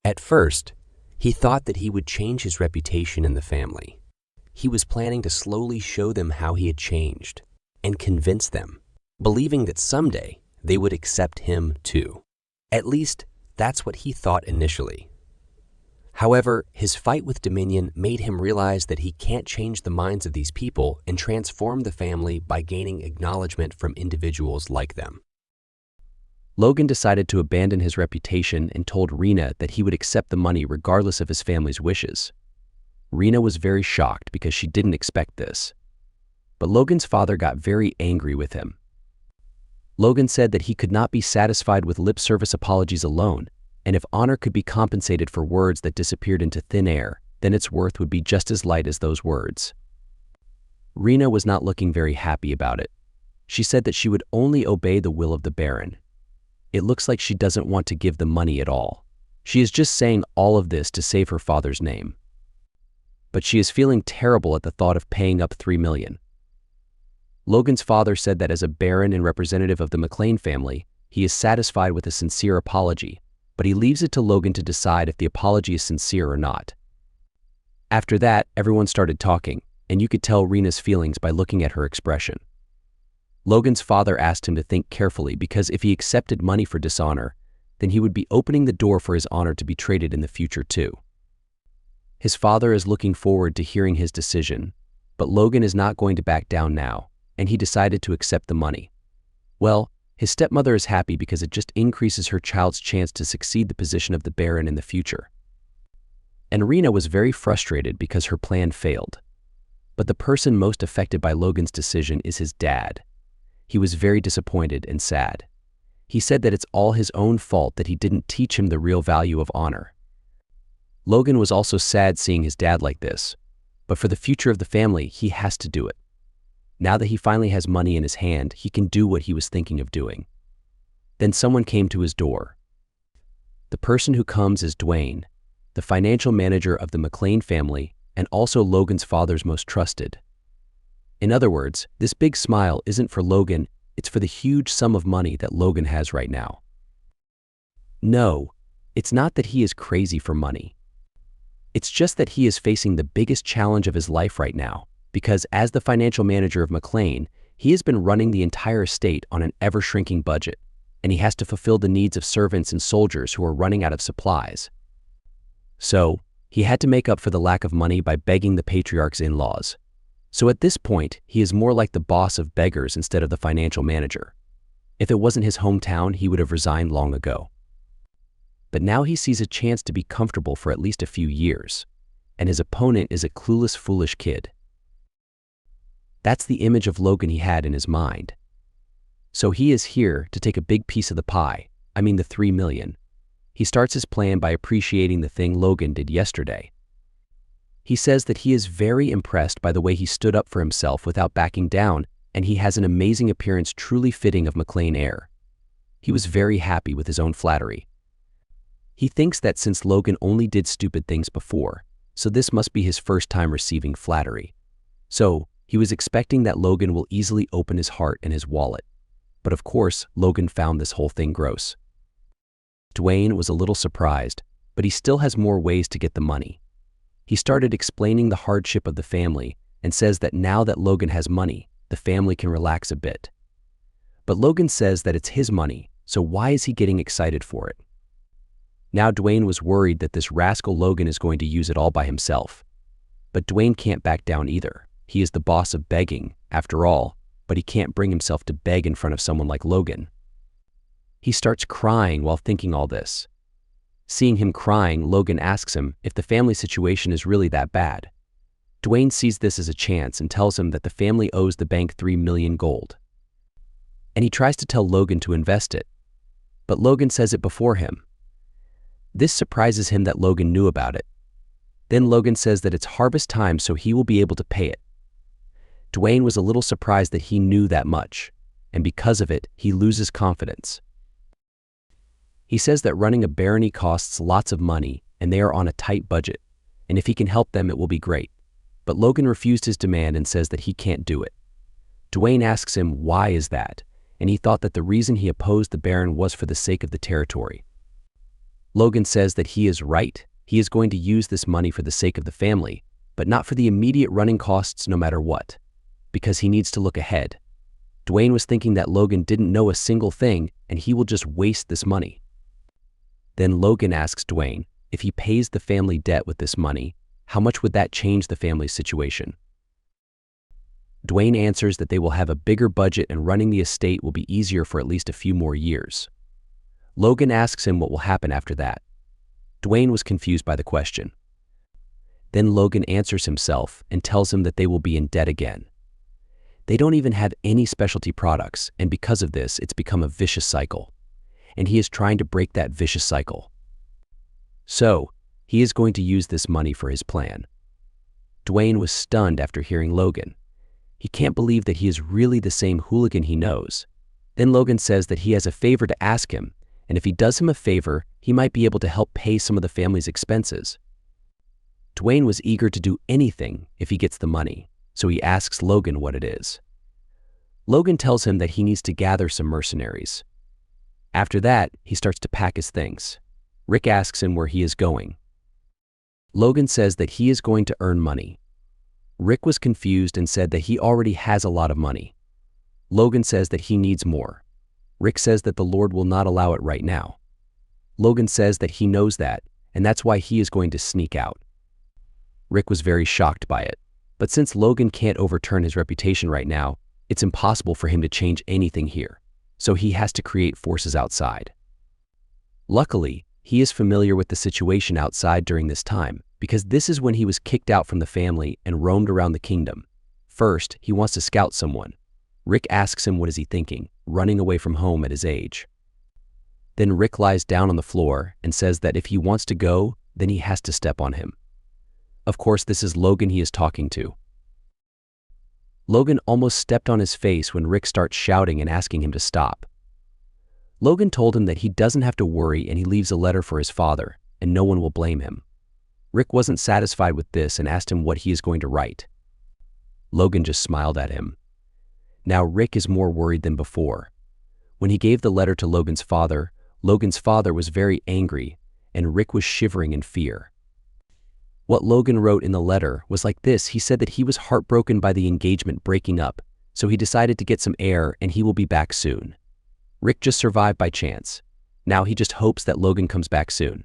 At first, he thought that he would change his reputation in the family. He was planning to slowly show them how he had changed and convince them, believing that someday they would accept him too. At least, that's what he thought initially. However, his fight with Dominion made him realize that he can't change the minds of these people and transform the family by gaining acknowledgement from individuals like them. Logan decided to abandon his reputation and told Rena that he would accept the money regardless of his family's wishes. Rena was very shocked because she didn't expect this. But Logan's father got very angry with him. Logan said that he could not be satisfied with lip service apologies alone, and if honor could be compensated for words that disappeared into thin air, then its worth would be just as light as those words. Rena was not looking very happy about it. She said that she would only obey the will of the Baron. It looks like she doesn't want to give the money at all. She is just saying all of this to save her father's name. But she is feeling terrible at the thought of paying up $3 million. Logan's father said that as a Baron and representative of the McLean family, he is satisfied with a sincere apology, but he leaves it to Logan to decide if the apology is sincere or not. After that, everyone started talking, and you could tell Rena's feelings by looking at her expression. Logan's father asked him to think carefully because if he accepted money for dishonor, then he would be opening the door for his honor to be traded in the future too. His father is looking forward to hearing his decision, but Logan is not going to back down now, and he decided to accept the money. Well, his stepmother is happy because it just increases her child's chance to succeed the position of the Baron in the future. And Rena was very frustrated because her plan failed. But the person most affected by Logan's decision is his dad. He was very disappointed and sad. He said that it's all his own fault that he didn't teach him the real value of honor. Logan was also sad seeing his dad like this, but for the future of the family, he has to do it. Now that he finally has money in his hand, he can do what he was thinking of doing. Then someone came to his door. The person who comes is Dwayne, the financial manager of the McLean family and also Logan's father's most trusted. In other words, this big smile isn't for Logan, it's for the huge sum of money that Logan has right now. No, it's not that he is crazy for money. It's just that he is facing the biggest challenge of his life right now, because as the financial manager of McLean, he has been running the entire estate on an ever-shrinking budget, and he has to fulfill the needs of servants and soldiers who are running out of supplies. So, he had to make up for the lack of money by begging the patriarch's in-laws. So at this point, he is more like the boss of beggars instead of the financial manager. If it wasn't his hometown, he would have resigned long ago. But now he sees a chance to be comfortable for at least a few years, and his opponent is a clueless, foolish kid. That's the image of Logan he had in his mind. So he is here to take a big piece of the pie, the $3 million. He starts his plan by appreciating the thing Logan did yesterday. He says that he is very impressed by the way he stood up for himself without backing down, and he has an amazing appearance truly fitting of McLean heir. He was very happy with his own flattery. He thinks that since Logan only did stupid things before, so this must be his first time receiving flattery. So, he was expecting that Logan will easily open his heart and his wallet. But of course, Logan found this whole thing gross. Dwayne was a little surprised, but he still has more ways to get the money. He started explaining the hardship of the family and says that now that Logan has money, the family can relax a bit. But Logan says that it's his money, so why is he getting excited for it? Now Dwayne was worried that this rascal Logan is going to use it all by himself. But Dwayne can't back down either. He is the boss of begging, after all, but he can't bring himself to beg in front of someone like Logan. He starts crying while thinking all this. Seeing him crying, Logan asks him if the family situation is really that bad. Dwayne sees this as a chance and tells him that the family owes the bank $3 million gold. And he tries to tell Logan to invest it, but Logan says it before him. This surprises him that Logan knew about it. Then Logan says that it's harvest time, so he will be able to pay it. Dwayne was a little surprised that he knew that much, and because of it, he loses confidence. He says that running a barony costs lots of money, and they are on a tight budget, and if he can help them, it will be great. But Logan refused his demand and says that he can't do it. Dwayne asks him why is that, and he thought that the reason he opposed the Baron was for the sake of the territory. Logan says that he is right. He is going to use this money for the sake of the family, but not for the immediate running costs no matter what, because he needs to look ahead. Dwayne was thinking that Logan didn't know a single thing and he will just waste this money. Then Logan asks Dwayne if he pays the family debt with this money, how much would that change the family's situation? Dwayne answers that they will have a bigger budget and running the estate will be easier for at least a few more years. Logan asks him what will happen after that. Dwayne was confused by the question. Then Logan answers himself and tells him that they will be in debt again. They don't even have any specialty products, and because of this, it's become a vicious cycle. And he is trying to break that vicious cycle. So, he is going to use this money for his plan. Dwayne was stunned after hearing Logan. He can't believe that he is really the same hooligan he knows. Then Logan says that he has a favor to ask him, and if he does him a favor, he might be able to help pay some of the family's expenses. Dwayne was eager to do anything if he gets the money, so he asks Logan what it is. Logan tells him that he needs to gather some mercenaries. After that, he starts to pack his things. Rick asks him where he is going. Logan says that he is going to earn money. Rick was confused and said that he already has a lot of money. Logan says that he needs more. Rick says that the Lord will not allow it right now. Logan says that he knows that, and that's why he is going to sneak out. Rick was very shocked by it, but since Logan can't overturn his reputation right now, it's impossible for him to change anything here, so he has to create forces outside. Luckily, he is familiar with the situation outside during this time, because this is when he was kicked out from the family and roamed around the kingdom. First, he wants to scout someone. Rick asks him what is he thinking, running away from home at his age. Then Rick lies down on the floor and says that if he wants to go, then he has to step on him. Of course, this is Logan he is talking to. Logan almost stepped on his face when Rick starts shouting and asking him to stop. Logan told him that he doesn't have to worry and he leaves a letter for his father, and no one will blame him. Rick wasn't satisfied with this and asked him what he is going to write. Logan just smiled at him. Now Rick is more worried than before. When he gave the letter to Logan's father was very angry, and Rick was shivering in fear. What Logan wrote in the letter was like this. He said that he was heartbroken by the engagement breaking up, so he decided to get some air and he will be back soon. Rick just survived by chance. Now he just hopes that Logan comes back soon.